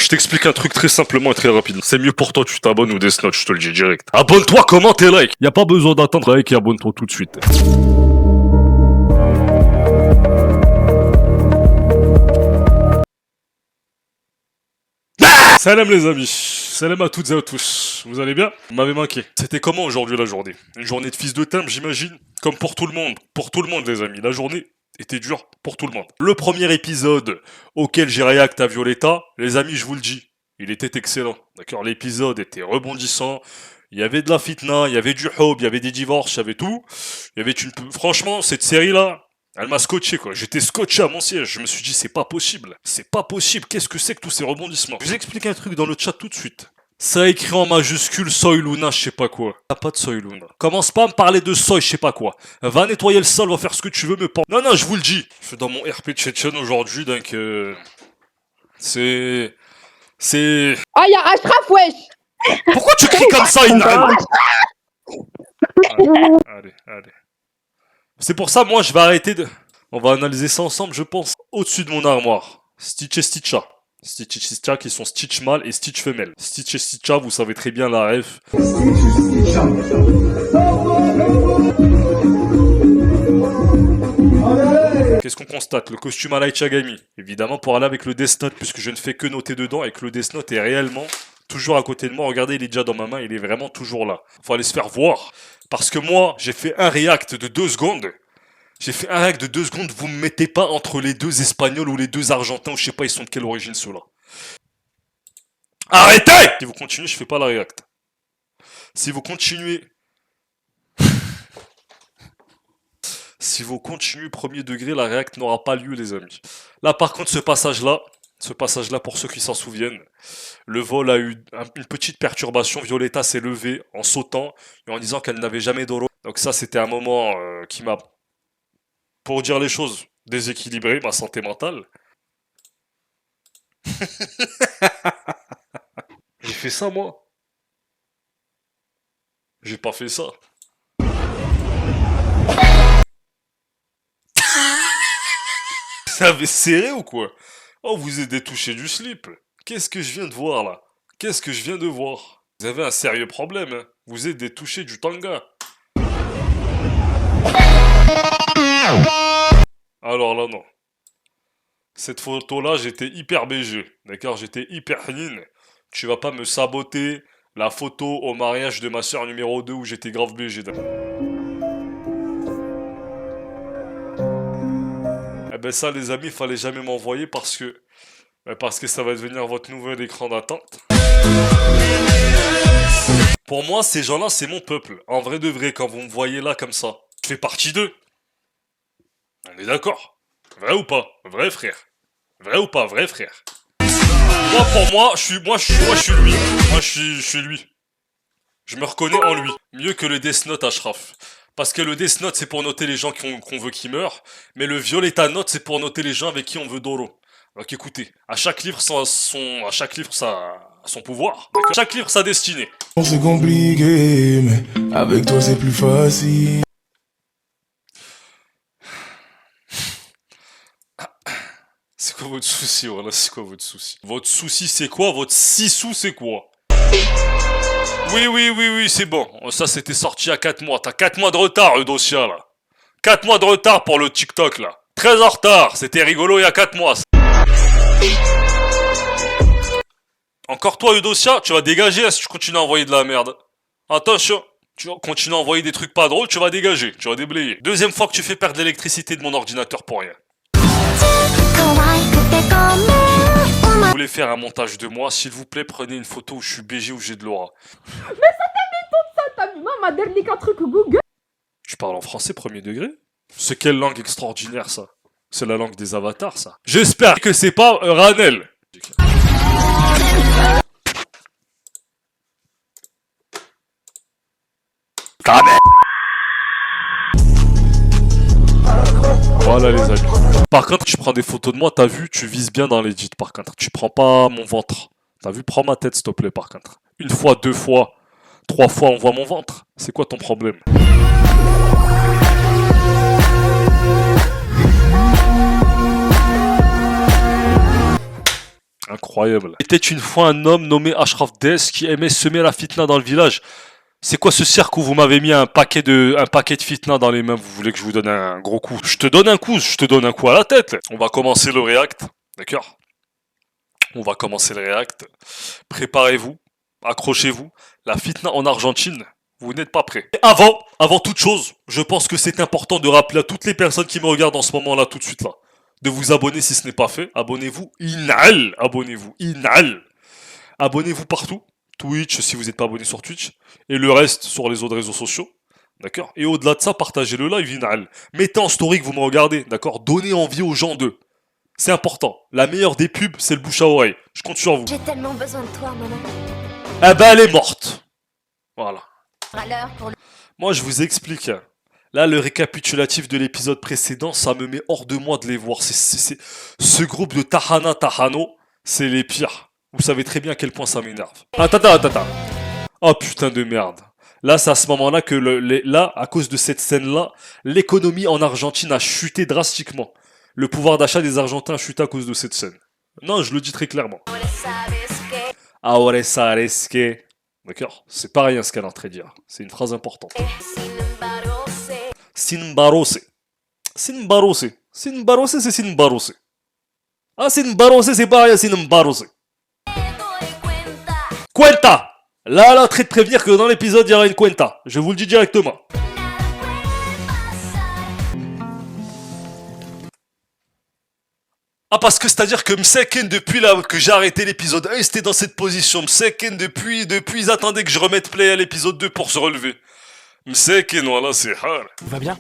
t'explique un truc très simplement et très rapidement. C'est mieux pour toi, tu t'abonnes ou Death Note, je te le dis direct. Abonne-toi, commente et like. Y a pas besoin d'attendre like et abonne-toi tout de suite. Salam les amis, salam à toutes et à tous, vous allez bien? Vous m'avez manqué. C'était comment aujourd'hui la journée? Une journée de fils de timbre j'imagine? Comme pour tout le monde les amis, la journée était dure pour tout le monde. Le premier épisode auquel j'ai react à Violetta, les amis je vous le dis, il était excellent, d'accord? L'épisode était rebondissant, il y avait de la fitna, il y avait du hub, il y avait des divorces, il y avait tout. Il y avait une... Franchement, cette série-là, elle m'a scotché quoi, j'étais scotché à mon siège, je me suis dit c'est pas possible, qu'est-ce que c'est que tous ces rebondissements? Je vous explique un truc dans le chat tout de suite. Ça a écrit en majuscule Soy Luna, je sais pas quoi. T'as pas de Soy Luna. Commence pas à me parler de Soy, je sais pas quoi. Va nettoyer le sol, va faire ce que tu veux, me pas. Non, je vous le dis. Je suis dans mon RP Tchétchène aujourd'hui, donc C'est... Ah, y'a Ashraf, wesh! Pourquoi tu cries comme ça, Inal? Allez. C'est pour ça, moi, je vais arrêter de... On va analyser ça ensemble, je pense. Au-dessus de mon armoire. Stitch et Stitcha. Stitch et Stitcha qui sont Stitch mâle et Stitch femelle. Stitch et Stitcha, vous savez très bien la ref. Qu'est-ce qu'on constate? Le costume à Light Yagami. Évidemment, pour aller avec le Death Note, puisque je ne fais que noter dedans et que le Death Note est réellement toujours à côté de moi. Regardez, il est déjà dans ma main, il est vraiment toujours là. Faut aller se faire voir. Parce que moi, j'ai fait un react de 2 secondes. Vous me mettez pas entre les deux Espagnols ou les deux Argentins, ou je sais pas, ils sont de quelle origine ceux-là. Arrêtez! Si vous continuez, je fais pas la react. Si vous continuez... Si vous continuez premier degré, la react n'aura pas lieu, les amis. Là, par contre, ce passage-là, pour ceux qui s'en souviennent, le vol a eu une petite perturbation. Violetta s'est levée en sautant et en disant qu'elle n'avait jamais d'oro. Donc ça, c'était un moment qui m'a, pour dire les choses, déséquilibré ma santé mentale. J'ai fait ça, moi. J'ai pas fait ça. Ça avait serré ou quoi? Oh, vous êtes détouché du slip. Qu'est-ce que je viens de voir, là? Vous avez un sérieux problème, hein? Vous êtes détouché du tanga. Alors là, non. Cette photo-là, j'étais hyper BG. D'accord? J'étais hyper nin. Tu vas pas me saboter la photo au mariage de ma soeur numéro 2 où j'étais grave BG. Eh ben ça, les amis, fallait jamais m'envoyer parce que ça va devenir votre nouvel écran d'attente. Pour moi, ces gens-là, c'est mon peuple. En vrai de vrai, quand vous me voyez là comme ça, je fais partie d'eux. On est d'accord? Vrai ou pas? Vrai frère? Vrai ou pas? Vrai frère? Moi, pour moi, je suis lui. Moi, je suis lui. Je me reconnais en lui. Mieux que le Death Note Ashraf. Parce que le Death Note, c'est pour noter les gens qu'on veut qu'ils meurent. Mais le Violetta Note, c'est pour noter les gens avec qui on veut Doro. Donc écoutez, à chaque livre son pouvoir. À chaque livre sa destinée. C'est compliqué, mais avec toi c'est plus facile. C'est quoi votre souci, voilà, c'est quoi votre souci? Votre souci, c'est quoi? Votre 6 sous, c'est quoi? Oui, c'est bon. Ça, c'était sorti à 4 mois. T'as 4 mois de retard, Eudocia, là. 4 mois de retard pour le TikTok, là. Très en retard. C'était rigolo il y a 4 mois. Encore toi, Eudocia, tu vas dégager hein, si tu continues à envoyer de la merde. Attention. Tu continues à envoyer des trucs pas drôles, tu vas dégager. Tu vas déblayer. Deuxième fois que tu fais perdre l'électricité de mon ordinateur pour rien. Vous voulez faire un montage de moi, s'il vous plaît, prenez une photo où je suis BG ou j'ai de l'aura. Mais ça t'évite tout ça, t'as vu, m'a dernier qu'un truc Google. Tu parles en français premier degré? C'est quelle langue extraordinaire, ça? C'est la langue des avatars, ça. J'espère que c'est pas Ranel. Voilà les amis. Par contre, tu prends des photos de moi, t'as vu, tu vises bien dans l'edit par contre. Tu prends pas mon ventre. T'as vu, prends ma tête s'il te plaît par contre. 1 fois, 2 fois, 3 fois on voit mon ventre. C'est quoi ton problème? Incroyable. Était une fois un homme nommé Ashraf Dess qui aimait semer la fitna dans le village. C'est quoi ce cirque où vous m'avez mis un paquet de fitna dans les mains? Vous voulez que je vous donne un gros coup? Je te donne un coup à la tête. On va commencer le react, d'accord? On va commencer le react. Préparez-vous, accrochez-vous. La fitna en Argentine, vous n'êtes pas prêts. Et avant toute chose, je pense que c'est important de rappeler à toutes les personnes qui me regardent en ce moment-là, tout de suite là, de vous abonner si ce n'est pas fait. Abonnez-vous, abonnez-vous partout. Twitch si vous n'êtes pas abonné sur Twitch. Et le reste sur les autres réseaux sociaux. D'accord? Et au-delà de ça, partagez le live, inal. Mettez en story que vous me regardez. D'accord? Donnez envie aux gens d'eux. C'est important. La meilleure des pubs, c'est le bouche à oreille. Je compte sur vous. J'ai tellement besoin de toi, maman. Eh ben, elle est morte. Voilà. À l'heure pour le... Moi, je vous explique. Là, le récapitulatif de l'épisode précédent, ça me met hors de moi de les voir. Ce groupe de Tahano, c'est les pires. Vous savez très bien à quel point ça m'énerve. Attends. Oh putain de merde. Là, c'est à ce moment-là que, là, à cause de cette scène-là, l'économie en Argentine a chuté drastiquement. Le pouvoir d'achat des Argentins a chuté à cause de cette scène. Non, je le dis très clairement. Ahora sabes que... D'accord? C'est pas rien ce qu'elle est en train de dire. C'est une phrase importante. Sin barose, c'est sin barose. Ah, sin barose, c'est pas rien, sin barose. Cuenta! Là, traite de prévenir que dans l'épisode, il y aura une cuenta. Je vous le dis directement. Ah, parce que c'est-à-dire que Mseken, depuis là que j'ai arrêté l'épisode 1, c'était dans cette position. Mseken, depuis, ils attendaient que je remette play à l'épisode 2 pour se relever. Mseken, voilà, c'est hard. Tout va bien?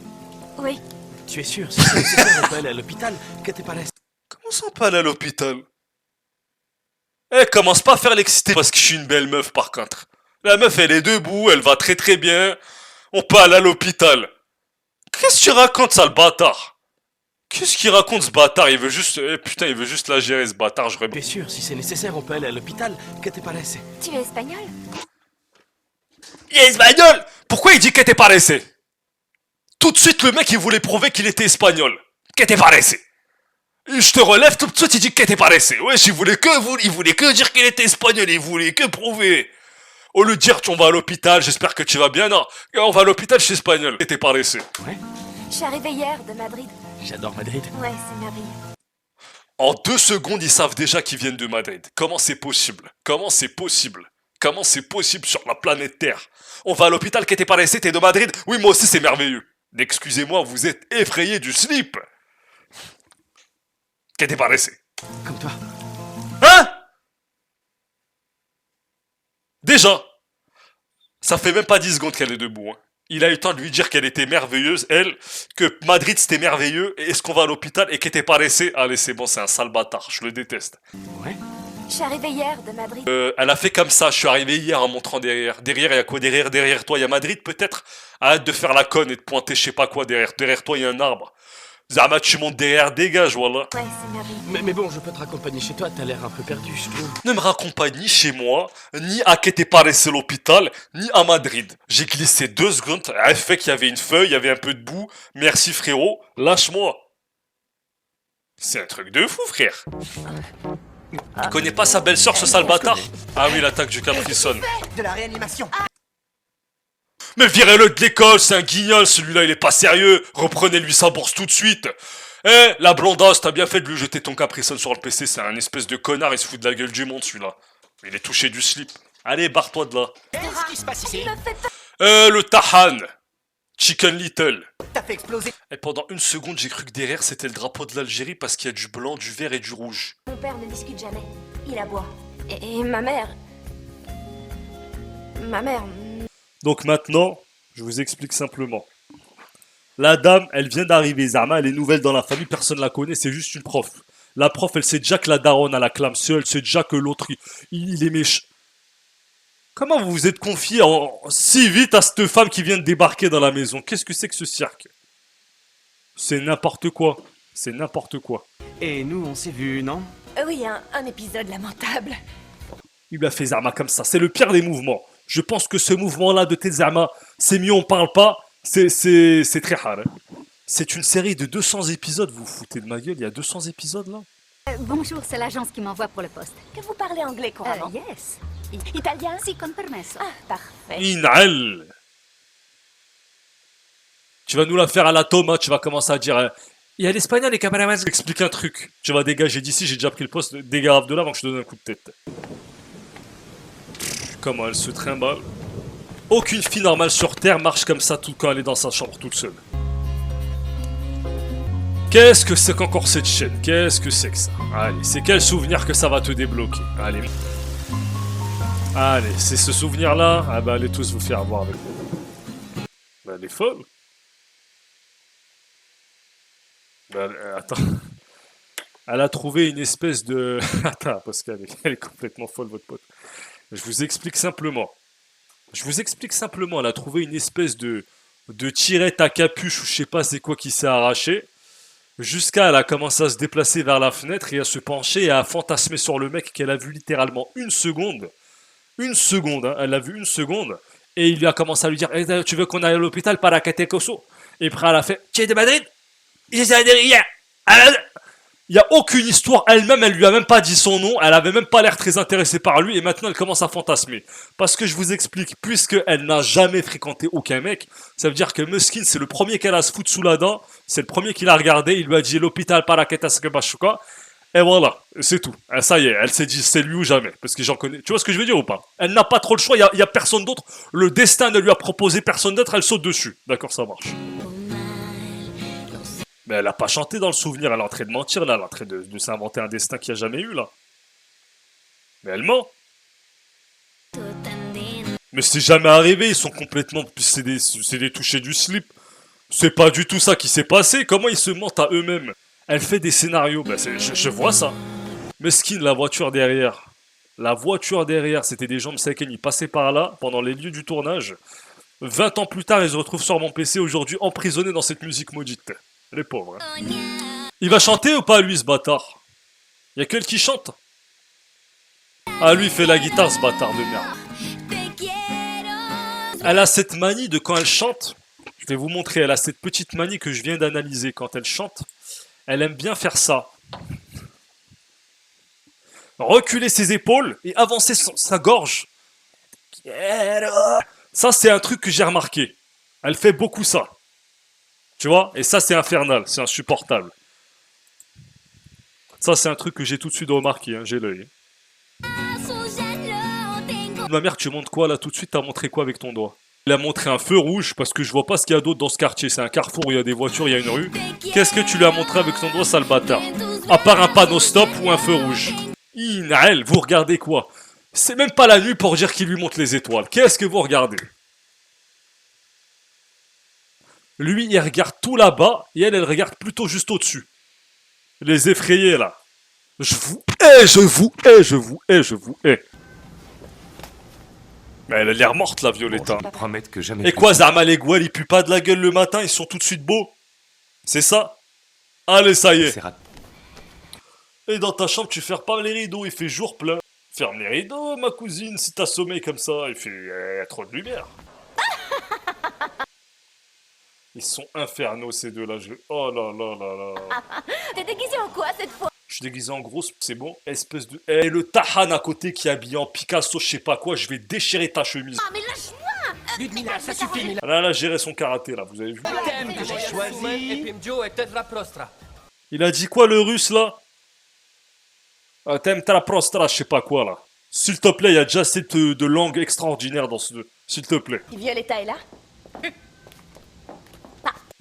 Oui. Tu es sûr? Si c'est nécessaire, on peut aller à l'hôpital. Que t'es pas là? Comment ça, on peut aller à l'hôpital? Eh, commence pas à faire l'excité parce que je suis une belle meuf, par contre. La meuf, elle est debout, elle va très très bien. On peut aller à l'hôpital. Qu'est-ce que tu racontes, ça, le bâtard? Qu'est-ce qu'il raconte, ce bâtard? Il veut juste... Eh, putain, il veut juste la gérer, ce bâtard, Tu es sûr? Si c'est nécessaire, on peut aller à l'hôpital. Que t'es pas là? Tu es espagnol? Il est espagnol! Pourquoi il dit que t'es pas laissé? Tout de suite, le mec, il voulait prouver qu'il était espagnol. Que t'es pas laissé? Je te relève, tout de suite, il dit que t'es pas laissé. Ouais, il voulait que dire qu'il était espagnol, il voulait que prouver. Au lieu de dire, on va à l'hôpital, j'espère que tu vas bien. Non, on va à l'hôpital, je suis espagnol. Que t'es pas laissé. Ouais. Je suis arrivée hier de Madrid. J'adore Madrid. Ouais, c'est merveilleux. En 2 secondes, ils savent déjà qu'ils viennent de Madrid. Comment c'est possible? Comment c'est possible? Comment c'est possible sur la planète Terre? On va à l'hôpital, que t'es pas laissé, t'es de Madrid? Oui, moi aussi, c'est merveilleux. Excusez-moi, vous êtes effrayé du slip. Que t'es pas laissé. Comme toi. Hein? Déjà, ça fait même pas 10 secondes qu'elle est debout. Hein. Il a eu le temps de lui dire qu'elle était merveilleuse, elle, que Madrid c'était merveilleux, et est-ce qu'on va à l'hôpital et qu'elle était pas laissée? Allez, c'est bon, c'est un sale bâtard, je le déteste. Ouais. Je suis arrivée hier de Madrid. Elle a fait comme ça, je suis arrivé hier en montrant derrière. Derrière, il y a quoi derrière? Derrière toi, il y a Madrid peut-être? Arrête de faire la conne et de pointer je sais pas quoi derrière. Derrière toi, il y a un arbre. Zama, tu montes derrière, dégage, voilà. Ouais, c'est merveilleux. Mais bon, je peux te raccompagner chez toi. T'as l'air un peu perdu, je trouve. Ne me raccompagne ni chez moi, ni à que t'es pas laissé l'hôpital, ni à Madrid. J'ai glissé 2 secondes, elle fait qu'il y avait une feuille, il y avait un peu de boue. Merci frérot, lâche-moi. C'est un truc de fou, frère. Tu connais pas sa belle-sœur, ce sale bâtard? Ah oui, l'attaque du Capri Sun. De la réanimation. Mais virez-le de l'école, c'est un guignol, celui-là, il est pas sérieux. Reprenez-lui sa bourse tout de suite. Eh, la blondasse, t'as bien fait de lui jeter ton Capri Sun sur le PC, c'est un espèce de connard, il se fout de la gueule du monde, celui-là. Il est touché du slip. Allez, barre-toi de là. Qu'est-ce qui se passe ici? Le Tahan. Chicken Little. T'as fait exploser. Et pendant 1 seconde, j'ai cru que derrière, c'était le drapeau de l'Algérie parce qu'il y a du blanc, du vert et du rouge. Mon père ne discute jamais. Il aboie. Et ma mère... Ma mère... Donc maintenant, je vous explique simplement. La dame, elle vient d'arriver, Zama, elle est nouvelle dans la famille, personne la connaît, c'est juste une prof. La prof, elle sait déjà que la daronne a la clame seule, elle sait déjà que l'autre, il est méchant. Comment vous vous êtes confié si vite à cette femme qui vient de débarquer dans la maison? Qu'est-ce que c'est que ce cirque? C'est n'importe quoi. C'est n'importe quoi. Et nous, on s'est vus, non? Oui, un épisode lamentable. Il a fait Zama comme ça, c'est le pire des mouvements. Je pense que ce mouvement-là de Tezama, c'est mieux on parle pas, c'est très rare. Hein. C'est une série de 200 épisodes, vous vous foutez de ma gueule, il y a 200 épisodes là? Bonjour, c'est l'agence qui m'envoie pour le poste. Que vous parlez anglais couramment. Yes. Italien? Si, con permesso. Ah, parfait. Inal. Tu vas nous la faire à la Thomas, tu vas commencer à dire il y a l'espagnol et camaraman. Explique un truc. Tu vas dégager d'ici, j'ai déjà pris le poste. Dégage de là avant que je te donne un coup de tête. Comment elle se trimballe. Aucune fille normale sur Terre marche comme ça tout quand elle est dans sa chambre toute seule. Qu'est-ce que c'est qu'encore cette chaîne? Qu'est-ce que c'est que ça? Allez, c'est quel souvenir que ça va te débloquer? Allez. Allez, c'est ce souvenir-là. Ah bah allez tous vous faire voir avec moi. Bah elle est folle. Bah, attends. Elle a trouvé une espèce de... Attends, parce qu'elle est complètement folle, votre pote. Je vous explique simplement. Elle a trouvé une espèce de tirette à capuche ou je sais pas c'est quoi qui s'est arraché. Jusqu'à elle a commencé à se déplacer vers la fenêtre et à se pencher et à fantasmer sur le mec qu'elle a vu littéralement une seconde. Une seconde, hein, elle l'a vu une seconde. Et il lui a commencé à lui dire tu veux qu'on aille à l'hôpital para que te coso? Et après elle a fait tu es de Madrid? Il n'y a aucune histoire, elle-même, elle lui a même pas dit son nom, elle avait même pas l'air très intéressée par lui, et maintenant elle commence à fantasmer. Parce que je vous explique, puisqu'elle n'a jamais fréquenté aucun mec, ça veut dire que Muskin, c'est le premier qu'elle a à se foutre sous la dent, c'est le premier qui l'a regardé, il lui a dit l'hôpital para que te bashuka, et voilà, c'est tout. Et ça y est, elle s'est dit c'est lui ou jamais, parce que j'en connais. Tu vois ce que je veux dire ou pas? Elle n'a pas trop le choix, il y a personne d'autre, le destin ne lui a proposé personne d'autre, elle saute dessus. D'accord, ça marche. Mais elle a pas chanté dans le souvenir, elle est en train de mentir là, elle est en train de s'inventer un destin qu'il n'y a jamais eu là. Mais elle ment. Mais c'est jamais arrivé, ils sont complètement... C'est des touchés du slip. C'est pas du tout ça qui s'est passé, comment ils se mentent à eux-mêmes? Elle fait des scénarios, bah je vois ça. Mesquine, la voiture derrière. La voiture derrière, c'était des gens de Seiken, ils passaient par là pendant les lieux du tournage. 20 ans plus tard, ils se retrouvent sur mon PC aujourd'hui emprisonnés dans cette musique maudite. Les pauvres. Hein. Il va chanter ou pas, lui, ce bâtard? Y'a que elle qui chante? Ah, lui, il fait la guitare, ce bâtard de merde. Elle a cette manie de quand elle chante. Je vais vous montrer. Elle a cette petite manie que je viens d'analyser quand elle chante. Elle aime bien faire ça. Reculer ses épaules et avancer sa gorge. Ça, c'est un truc que j'ai remarqué. Elle fait beaucoup ça. Tu vois? Et ça, c'est infernal, c'est insupportable. Ça, c'est un truc que j'ai tout de suite remarqué, hein, j'ai l'œil. Ma mère, tu montres quoi là tout de suite? T'as montré quoi avec ton doigt? Il a montré un feu rouge parce que je vois pas ce qu'il y a d'autre dans ce quartier. C'est un carrefour où il y a des voitures, il y a une rue. Qu'est-ce que tu lui as montré avec ton doigt, sale bâtard? À part un panneau stop ou un feu rouge. Inaël, vous regardez quoi? C'est même pas la nuit pour dire qu'il lui montre les étoiles. Qu'est-ce que vous regardez? Lui, il regarde tout là-bas, et elle regarde plutôt juste au-dessus. Les effrayés, là. Je vous hais, je vous hais, je vous hais, je vous hais. Mais elle a l'air morte, la Violetta. Bon, je promets que jamais... Et quoi, Zama les Gouel, ils puent pas de la gueule le matin, ils sont tout de suite beaux. C'est ça? Allez, ça y est. Et dans ta chambre, tu fermes pas les rideaux, il fait jour plein. Ferme les rideaux, ma cousine, si t'as sommeil comme ça, il y a trop de lumière. Ils sont infernaux ces deux-là. Oh là là là là. T'es déguisé en quoi cette fois? Je suis déguisé en grosse, c'est bon. Espèce de... Et le Tahan à côté qui est habillé en Picasso, je sais pas quoi, je vais déchirer ta chemise. Ah mais lâche-moi! Ludmilla, ça suffit. Là, là, gérer son karaté, là, vous avez vu? Le thème que j'ai choisi. Il a dit quoi, le russe, là? Thème prostra, je sais pas quoi, là. S'il te plaît, il y a déjà cette de langue extraordinaire dans ce... S'il te plaît. Violetta est là?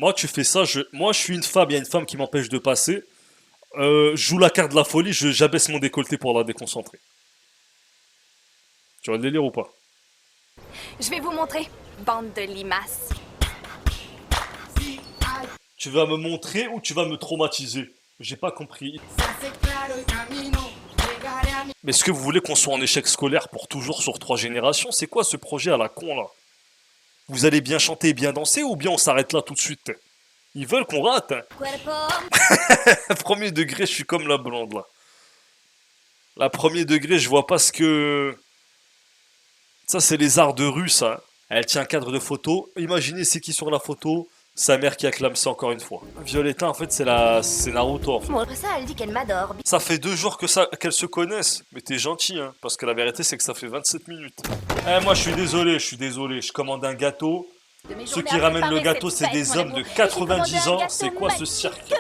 Moi, tu fais ça, moi, je suis une femme, il y a une femme qui m'empêche de passer. Je joue la carte de la folie, j'abaisse mon décolleté pour la déconcentrer. Tu vas le délire ou pas? Je vais vous montrer, bande de limaces. Tu vas me montrer ou tu vas me traumatiser? J'ai pas compris. Mais est-ce que vous voulez qu'on soit en échec scolaire pour toujours sur 3 générations? C'est quoi ce projet à la con, là? Vous allez bien chanter et bien danser ou bien on s'arrête là tout de suite? Ils veulent qu'on rate, hein. Premier degré, je suis comme la blonde, là. La premier degré, je vois pas ce que... Ça, c'est les arts de rue, ça. Elle tient un cadre de photo. Imaginez c'est qui sur la photo. Sa mère qui acclame ça encore une fois. Violetta, en fait, c'est Naruto, en fait. Bon, après ça, elle dit qu'elle m'adore. Ça fait 2 jours qu'elles se connaissent. Mais t'es gentil, hein. Parce que la vérité, c'est que ça fait 27 minutes. Eh, moi, je suis désolé. Je commande un gâteau. Ceux qui ramènent le gâteau, c'est des hommes de 90 ans. C'est quoi ce cirque?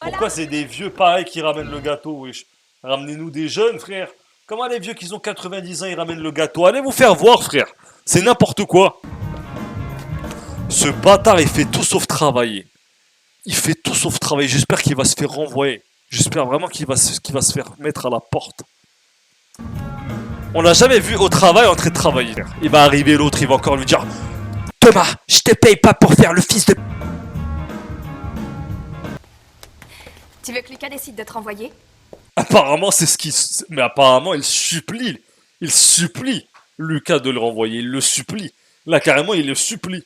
Pourquoi c'est des vieux pareils qui ramènent le gâteau, wesh? Ramenez-nous des jeunes, frère. Comment les vieux qui ont 90 ans, ils ramènent le gâteau? Allez vous faire voir, frère. C'est n'importe quoi. Ce bâtard, il fait tout sauf travailler. Il fait tout sauf travailler. J'espère qu'il va se faire renvoyer. J'espère vraiment qu'il va se faire mettre à la porte. On l'a jamais vu au travail en train de travailler. Il va arriver l'autre, il va encore lui dire: Thomas, je te paye pas pour faire le fils de... Tu veux que Lucas décide de te renvoyer? Apparemment, c'est ce qui... Mais apparemment, il supplie Lucas de le renvoyer. Il le supplie. Là, carrément, il le supplie.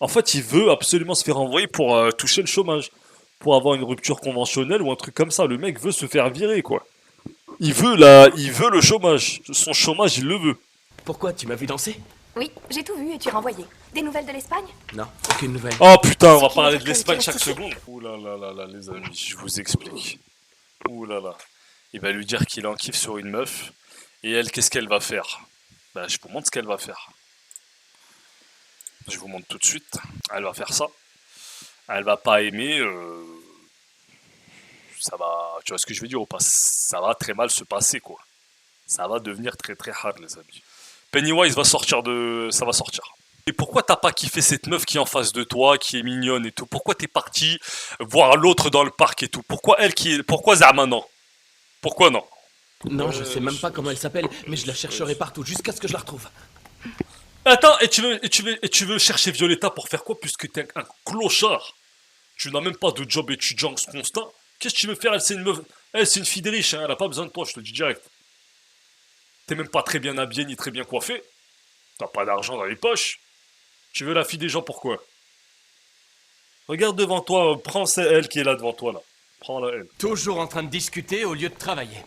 En fait, il veut absolument se faire renvoyer pour toucher le chômage. Pour avoir une rupture conventionnelle ou un truc comme ça. Le mec veut se faire virer, quoi. Il veut le chômage. Son chômage, il le veut. Pourquoi tu m'as vu danser? Oui, j'ai tout vu et tu es renvoyé. Des nouvelles de l'Espagne? Non, aucune nouvelle. Oh putain, on va qui parler veut de dire que l'Espagne tu chaque restes seconde. Ouh là là là là, les amis, je vous explique. Ouh là là. Il va lui dire qu'il en kiffe sur une meuf. Et elle, qu'est-ce qu'elle va faire? Bah, je vous montre ce qu'elle va faire. Je vous montre tout de suite. Elle va faire ça. Elle va pas aimer. Ça va. Tu vois ce que je veux dire ou pas? Ça va très mal se passer, quoi. Ça va devenir très très hard, les amis. Pennywise va sortir de... Ça va sortir. Et pourquoi t'as pas kiffé cette meuf qui est en face de toi, qui est mignonne et tout? Pourquoi t'es parti voir l'autre dans le parc et tout? Pourquoi elle qui est... Pourquoi Zama non? Pourquoi non? Non, je sais même pas comment elle s'appelle, mais je la chercherai partout jusqu'à ce que je la retrouve. Attends, et tu veux chercher Violetta pour faire quoi? Puisque t'es un clochard. Tu n'as même pas de job étudiant constant. Qu'est-ce que tu veux faire? Elle, c'est une meuf... Elle, c'est une fille de riche, hein. Elle a pas besoin de toi, je te le dis direct. T'es même pas très bien habillé ni très bien coiffé. T'as pas d'argent dans les poches. Tu veux la fille des gens pourquoi? Regarde devant toi, prends elle qui est là devant toi là. Prends-la elle. Toujours en train de discuter au lieu de travailler.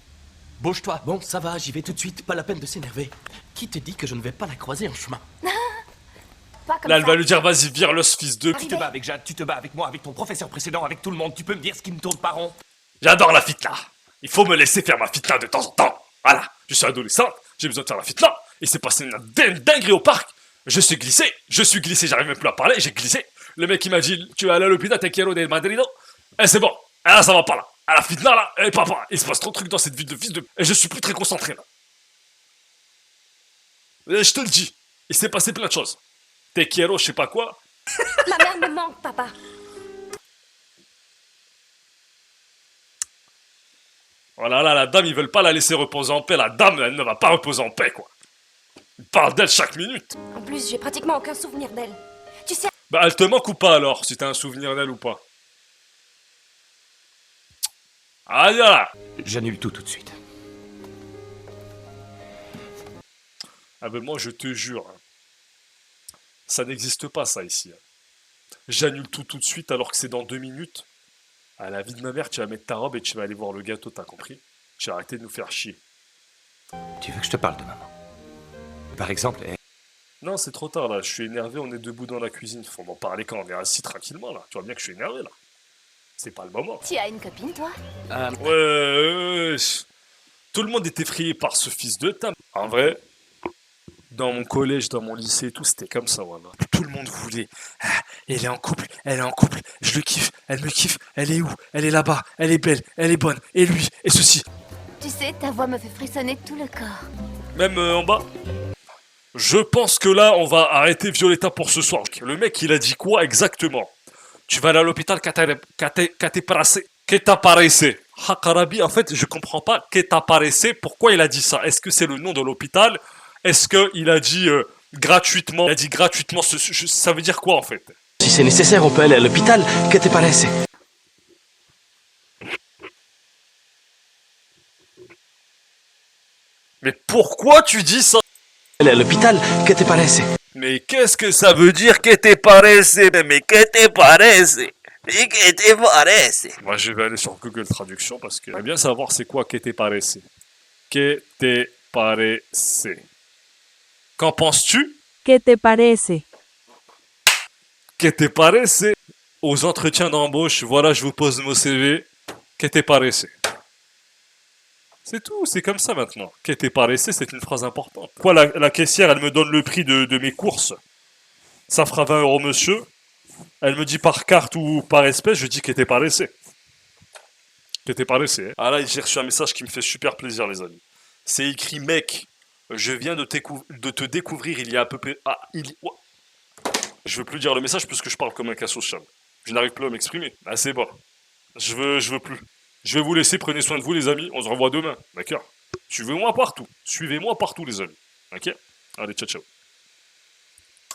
Bouge-toi. Bon, ça va, j'y vais tout de suite, pas la peine de s'énerver. Qui te dit que je ne vais pas la croiser en chemin? Pas comme Là elle ça. va lui dire vas-y vire-le ce fils de... Tu te bats avec Jade, tu te bats avec moi, avec ton professeur précédent, avec tout le monde. Tu peux me dire ce qui me tourne par rond? J'adore la fitna. Il faut me laisser faire ma fitna de temps en temps. Voilà, je suis adolescent, j'ai besoin de faire la fitna. Il s'est passé une dinguerie au parc. Je suis glissé, j'arrive même plus à parler, j'ai glissé. Le mec il m'a dit tu es allé à l'hôpital, t'es quiero del Madrido. Eh c'est bon, ah là ça va pas là. À la fitna là, eh papa, il se passe trop de trucs dans cette vie de fils de... Et je suis plus très concentré là. Et je te le dis, il s'est passé plein de choses. T'es quiero, je sais pas quoi. Ma mère me manque, papa. Voilà, là, la dame, ils veulent pas la laisser reposer en paix. La dame, elle ne va pas reposer en paix, quoi. Ils parlent d'elle chaque minute. En plus, j'ai pratiquement aucun souvenir d'elle. Tu sais, Bah, elle te manque ou pas, alors, si t'as un souvenir d'elle ou pas? Allez, là. J'annule tout de suite. Ah ben, moi, je te jure, hein, ça n'existe pas, ça, ici. Hein. J'annule tout de suite, alors que c'est dans 2 minutes. À la vie de ma mère, tu vas mettre ta robe et tu vas aller voir le gâteau, t'as compris? Tu vas arrêter de nous faire chier. Tu veux que je te parle de maman? Par exemple, Non, c'est trop tard, là. Je suis énervé, on est debout dans la cuisine. Faut m'en parler quand on est assis tranquillement, là. Tu vois bien que je suis énervé, là. C'est pas le moment. tu as une copine, toi? Ouais. Tout le monde est effrayé par ce fils de tam. En vrai, dans mon collège, dans mon lycée et tout, c'était comme ça, voilà. Tout le monde voulait. Ah, elle est en couple, je le kiffe, elle me kiffe, elle est où? Elle est là-bas, elle est belle, elle est bonne, et lui, et ceci. Tu sais, ta voix me fait frissonner tout le corps. Même en bas. Je pense que là, on va arrêter Violetta pour ce soir. Le mec, il a dit quoi exactement? Tu vas aller à l'hôpital, que t'apparaissait. Hakarabi, en fait, je comprends pas. Que t'apparaissait, pourquoi il a dit ça? Est-ce que c'est le nom de l'hôpital? Est-ce qu'il a dit gratuitement? Il a dit gratuitement, ça veut dire quoi en fait? si c'est nécessaire, on peut aller à l'hôpital. Que te parece? Mais pourquoi tu dis ça? Aller à l'hôpital. Que te parece? Mais qu'est-ce que ça veut dire que te parece? Mais que te parece? Mais que te parece? Moi je vais aller sur Google Traduction parce que j'aimerais bien savoir c'est quoi que te parece. Que te parece? Qu'en penses-tu? ¿Qué te parece? Que te parece? aux entretiens d'embauche, voilà, je vous pose mon CV. Que t'es paressé. C'est tout, c'est comme ça maintenant. Que t'es paressé, c'est une phrase importante. Quoi, la caissière, elle me donne le prix de mes courses. Ça fera 20 € monsieur. Elle me dit par carte ou par espèce, je dis que t'es paressé. Que t'es paressé. Hein. Ah là, j'ai reçu un message qui me fait super plaisir, les amis. C'est écrit, mec, je viens de te découvrir il y a à peu près... Ah, oh. Je veux plus dire le message parce que je parle comme un cas social. Je n'arrive plus à m'exprimer. Ah, c'est bon. Je veux plus. Je vais vous laisser, prenez soin de vous, les amis. On se revoit demain, d'accord? Suivez-moi partout. Suivez-moi partout, les amis. Ok? Allez, ciao, ciao.